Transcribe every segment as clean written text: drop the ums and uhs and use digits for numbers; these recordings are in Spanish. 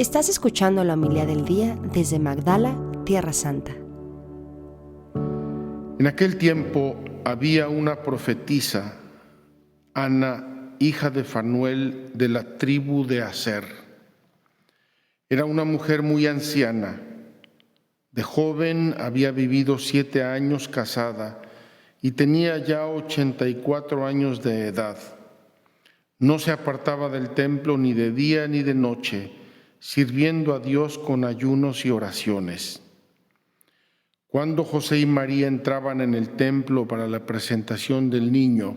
Estás escuchando la homilía del día desde Magdala, Tierra Santa. En aquel tiempo había una profetisa, Ana, hija de Fanuel, de la tribu de Aser. Era una mujer muy anciana. De joven había vivido 7 años casada y tenía ya 84 años de edad. No se apartaba del templo ni de día ni de noche, sirviendo a Dios con ayunos y oraciones. Cuando José y María entraban en el templo para la presentación del niño,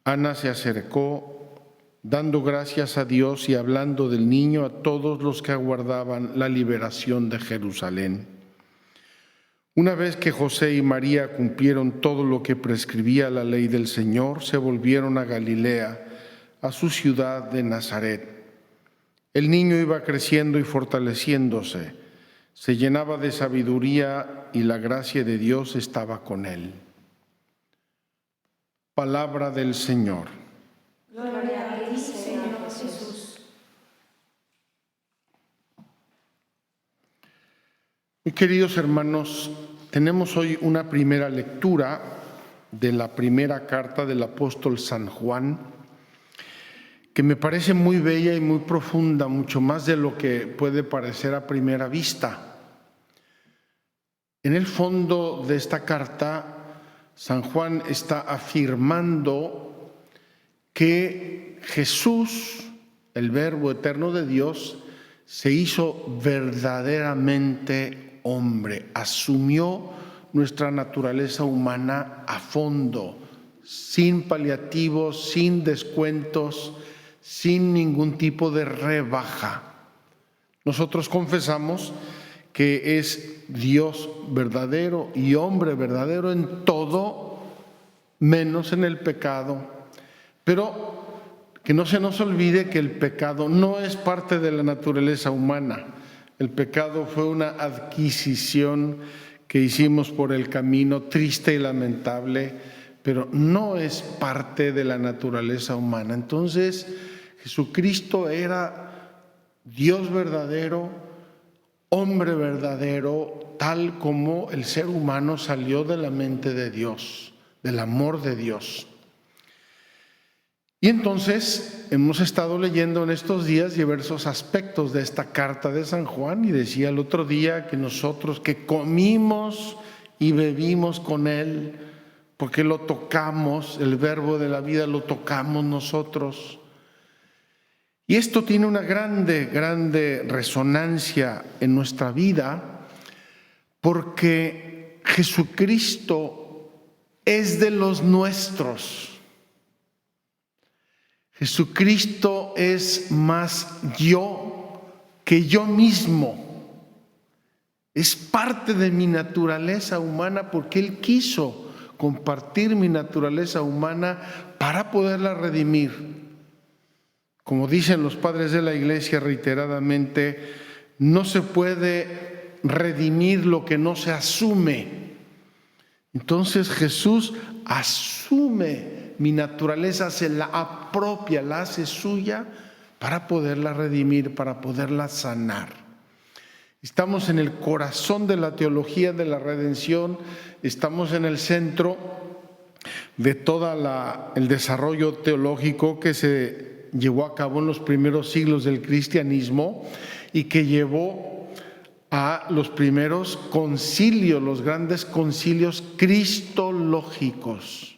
Ana se acercó, dando gracias a Dios y hablando del niño a todos los que aguardaban la liberación de Jerusalén. Una vez que José y María cumplieron todo lo que prescribía la ley del Señor, se volvieron a Galilea, a su ciudad de Nazaret. El niño iba creciendo y fortaleciéndose, se llenaba de sabiduría y la gracia de Dios estaba con él. Palabra del Señor. Gloria a ti, Señor Jesús. Muy queridos hermanos, tenemos hoy una primera lectura de la primera carta del apóstol San Juan, que me parece muy bella y muy profunda, mucho más de lo que puede parecer a primera vista. En el fondo de esta carta, San Juan está afirmando que Jesús, el Verbo eterno de Dios, se hizo verdaderamente hombre, asumió nuestra naturaleza humana a fondo, sin paliativos, sin descuentos, sin ningún tipo de rebaja. Nosotros confesamos que es Dios verdadero y hombre verdadero en todo, menos en el pecado. Pero que no se nos olvide que el pecado no es parte de la naturaleza humana. El pecado fue una adquisición que hicimos por el camino, triste y lamentable, pero no es parte de la naturaleza humana. Entonces, Jesucristo era Dios verdadero, hombre verdadero, tal como el ser humano salió de la mente de Dios, del amor de Dios. Y entonces hemos estado leyendo en estos días diversos aspectos de esta carta de San Juan, y decía el otro día que nosotros que comimos y bebimos con Él, porque lo tocamos, el verbo de la vida lo tocamos nosotros. Y esto tiene una grande resonancia en nuestra vida, porque Jesucristo es de los nuestros. Jesucristo es más yo que yo mismo. Es parte de mi naturaleza humana porque Él quiso compartir mi naturaleza humana para poderla redimir. Como dicen los padres de la Iglesia reiteradamente, no se puede redimir lo que no se asume. Entonces Jesús asume mi naturaleza, se la apropia, la hace suya para poderla redimir, para poderla sanar. Estamos en el corazón de la teología de la redención, estamos en el centro de todo el desarrollo teológico que se llevó a cabo en los primeros siglos del cristianismo y que llevó a los primeros concilios, los grandes concilios cristológicos.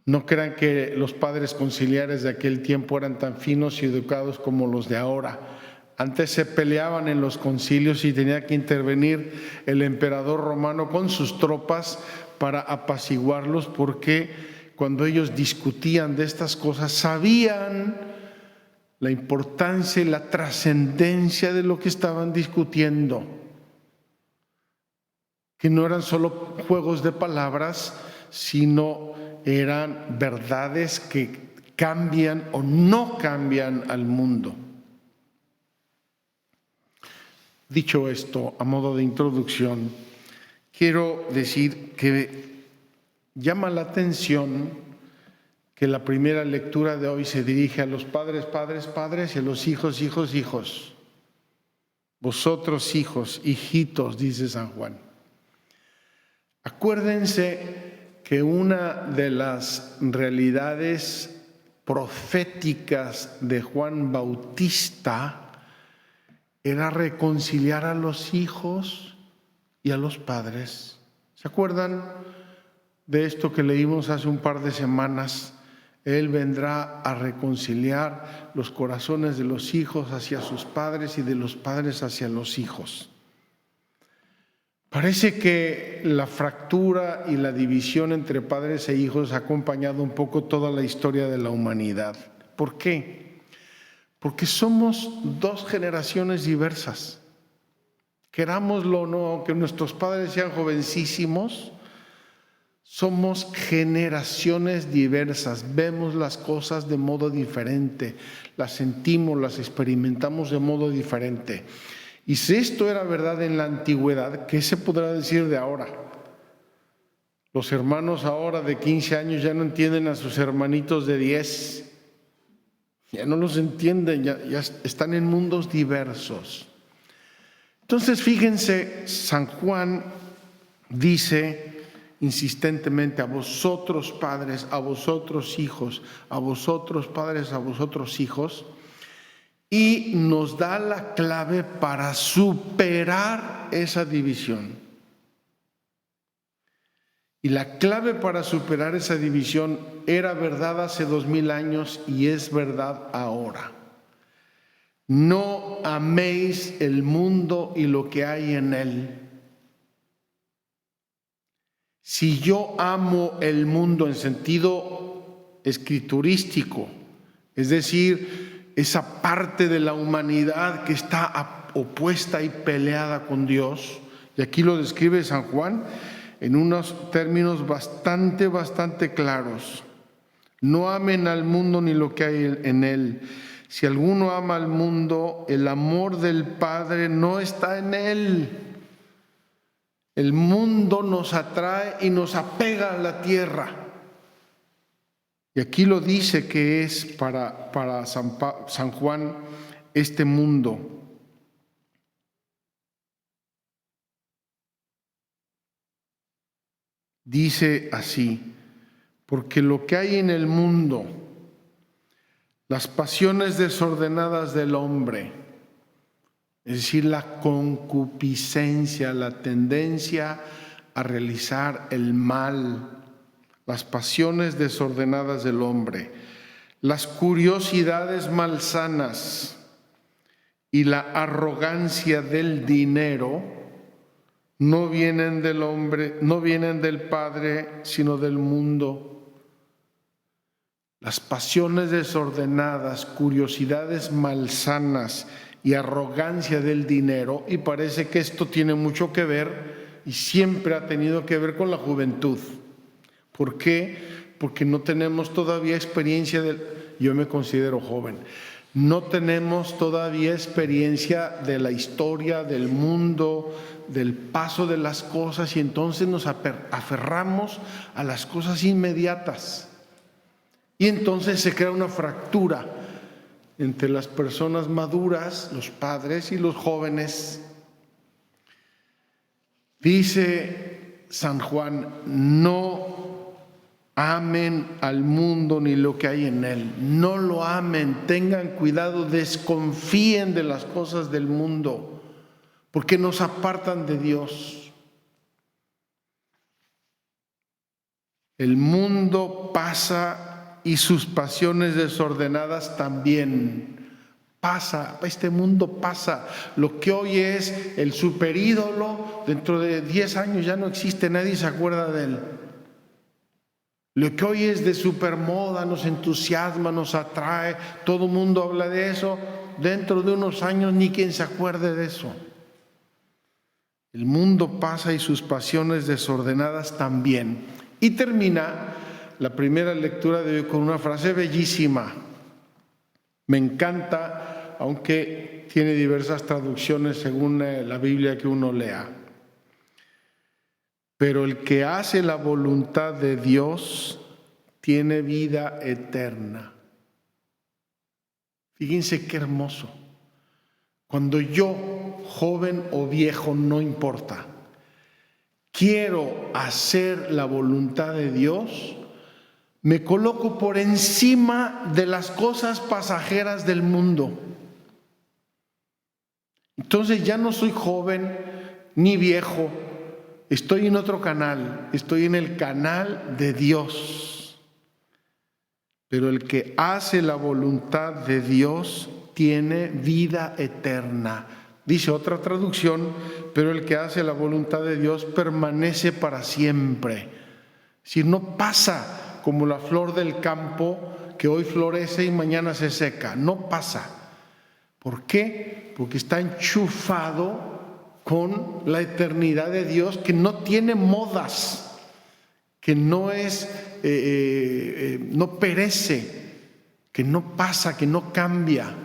No crean que los padres conciliares de aquel tiempo eran tan finos y educados como los de ahora. Antes se peleaban en los concilios y tenía que intervenir el emperador romano con sus tropas para apaciguarlos, porque cuando ellos discutían de estas cosas sabían la importancia y la trascendencia de lo que estaban discutiendo, que no eran solo juegos de palabras, sino eran verdades que cambian o no cambian al mundo. Dicho esto, a modo de introducción, quiero decir que llama la atención que la primera lectura de hoy se dirige a los padres, padres, padres, y a los hijos, hijos, hijos. Vosotros hijos, hijitos, dice San Juan. Acuérdense que una de las realidades proféticas de Juan Bautista era reconciliar a los hijos y a los padres. ¿Se acuerdan de esto que leímos hace un par de semanas? Él vendrá a reconciliar los corazones de los hijos hacia sus padres y de los padres hacia los hijos. Parece que la fractura y la división entre padres e hijos ha acompañado un poco toda la historia de la humanidad. ¿Por qué? Porque somos dos generaciones diversas. Querámoslo o no, aunque nuestros padres sean jovencísimos, somos generaciones diversas, vemos las cosas de modo diferente, las sentimos, las experimentamos de modo diferente. Y si esto era verdad en la antigüedad, ¿qué se podrá decir de ahora? Los hermanos ahora de 15 años ya no entienden a sus hermanitos de 10, ya no los entienden, ya están en mundos diversos. Entonces fíjense, San Juan dice insistentemente: a vosotros padres, a vosotros hijos, a vosotros padres, a vosotros hijos, y nos da la clave para superar esa división. Y la clave para superar esa división era verdad hace 2000 años y es verdad ahora. No améis el mundo y lo que hay en él. Si yo amo el mundo en sentido escriturístico, es decir, esa parte de la humanidad que está opuesta y peleada con Dios, y aquí lo describe San Juan en unos términos bastante claros. No amen al mundo ni lo que hay en él. Si alguno ama al mundo, el amor del Padre no está en él. El mundo nos atrae y nos apega a la tierra. Y aquí lo dice que es para San Juan este mundo. Dice así: porque lo que hay en el mundo, las pasiones desordenadas del hombre, es decir, la concupiscencia, la tendencia a realizar el mal, las pasiones desordenadas del hombre, las curiosidades malsanas y la arrogancia del dinero no vienen del hombre, no vienen del Padre, sino del mundo. Las pasiones desordenadas, curiosidades malsanas y arrogancia del dinero, y parece que esto tiene mucho que ver y siempre ha tenido que ver con la juventud. ¿Por qué? Porque no tenemos todavía experiencia yo me considero joven, no tenemos todavía experiencia de la historia, del mundo, del paso de las cosas, y entonces nos aferramos a las cosas inmediatas. Y entonces se crea una fractura entre las personas maduras, los padres, y los jóvenes. Dice San Juan: no amen al mundo ni lo que hay en él. No lo amen, tengan cuidado, desconfíen de las cosas del mundo, porque nos apartan de Dios. El mundo pasa y sus pasiones desordenadas también. Pasa, este mundo pasa. Lo que hoy es el superídolo, dentro de 10 años ya no existe, nadie se acuerda de él. Lo que hoy es de supermoda, nos entusiasma, nos atrae, todo el mundo habla de eso, dentro de unos años ni quien se acuerde de eso. El mundo pasa y sus pasiones desordenadas también. Y termina la primera lectura de hoy con una frase bellísima. Me encanta, aunque tiene diversas traducciones según la Biblia que uno lea. Pero el que hace la voluntad de Dios tiene vida eterna. Fíjense qué hermoso. Cuando yo, joven o viejo, no importa, quiero hacer la voluntad de Dios, me coloco por encima de las cosas pasajeras del mundo. Entonces ya no soy joven ni viejo, estoy en otro canal, estoy en el canal de Dios. Pero el que hace la voluntad de Dios tiene vida eterna. Dice otra traducción, pero el que hace la voluntad de Dios permanece para siempre. Es decir, no pasa como la flor del campo que hoy florece y mañana se seca. No pasa. ¿Por qué? Porque está enchufado con la eternidad de Dios, que no tiene modas, que no es, no perece, que no pasa, que no cambia.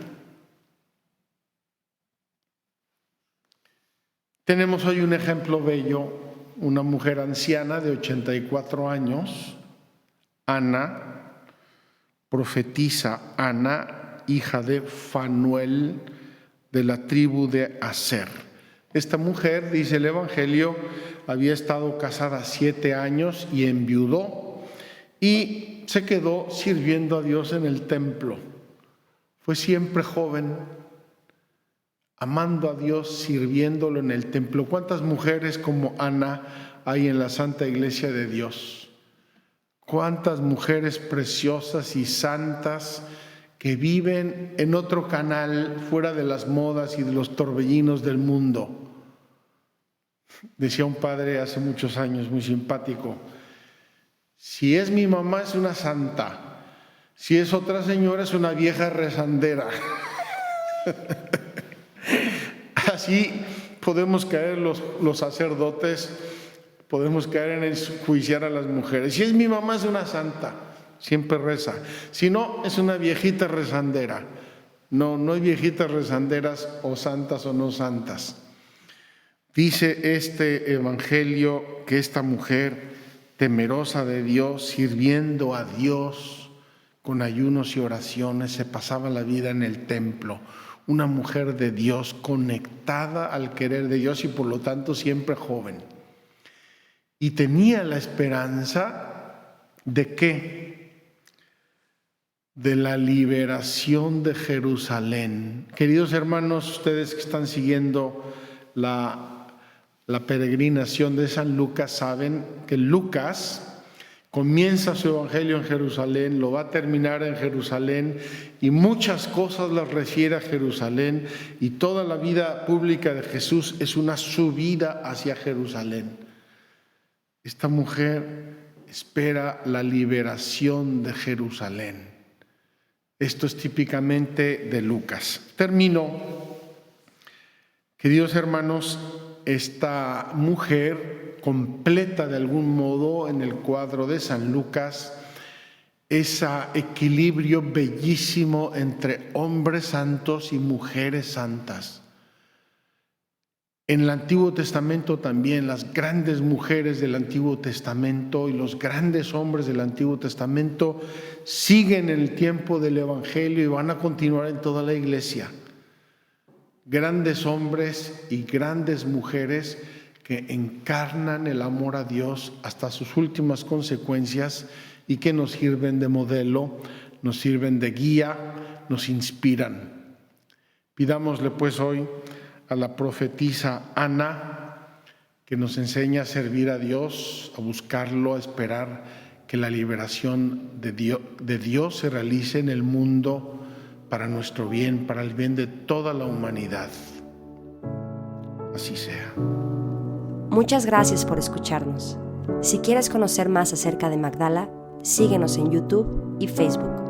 Tenemos hoy un ejemplo bello, una mujer anciana de 84 años, Ana, profetisa Ana, hija de Fanuel, de la tribu de Aser. Esta mujer, dice el Evangelio, había estado casada 7 años y enviudó y se quedó sirviendo a Dios en el templo. Fue siempre joven, amando a Dios, sirviéndolo en el templo. ¿Cuántas mujeres como Ana hay en la Santa Iglesia de Dios? ¿Cuántas mujeres preciosas y santas que viven en otro canal, fuera de las modas y de los torbellinos del mundo? Decía un padre hace muchos años, muy simpático: si es mi mamá es una santa, si es otra señora es una vieja rezandera. Así podemos caer los sacerdotes, podemos caer en enjuiciar a las mujeres. Si es mi mamá es una santa, siempre reza. Si no, es una viejita rezandera. No hay viejitas rezanderas o santas o no santas. Dice este evangelio que esta mujer, temerosa de Dios, sirviendo a Dios con ayunos y oraciones, se pasaba la vida en el templo. Una mujer de Dios, conectada al querer de Dios y por lo tanto siempre joven. Y tenía la esperanza ¿de qué? De la liberación de Jerusalén. Queridos hermanos, ustedes que están siguiendo la peregrinación de San Lucas saben que Lucas comienza su evangelio en Jerusalén, lo va a terminar en Jerusalén y muchas cosas las refiere a Jerusalén, y toda la vida pública de Jesús es una subida hacia Jerusalén. Esta mujer espera la liberación de Jerusalén. Esto es típicamente de Lucas. Termino. Queridos hermanos, esta mujer completa de algún modo en el cuadro de San Lucas ese equilibrio bellísimo entre hombres santos y mujeres santas. En el Antiguo Testamento también las grandes mujeres del Antiguo Testamento y los grandes hombres del Antiguo Testamento siguen en el tiempo del Evangelio y van a continuar en toda la Iglesia. Grandes hombres y grandes mujeres que encarnan el amor a Dios hasta sus últimas consecuencias y que nos sirven de modelo, nos sirven de guía, nos inspiran. Pidámosle pues hoy a la profetisa Ana que nos enseña a servir a Dios, a buscarlo, a esperar que la liberación de Dios se realice en el mundo para nuestro bien, para el bien de toda la humanidad. Así sea. Muchas gracias por escucharnos. Si quieres conocer más acerca de Magdala, síguenos en YouTube y Facebook.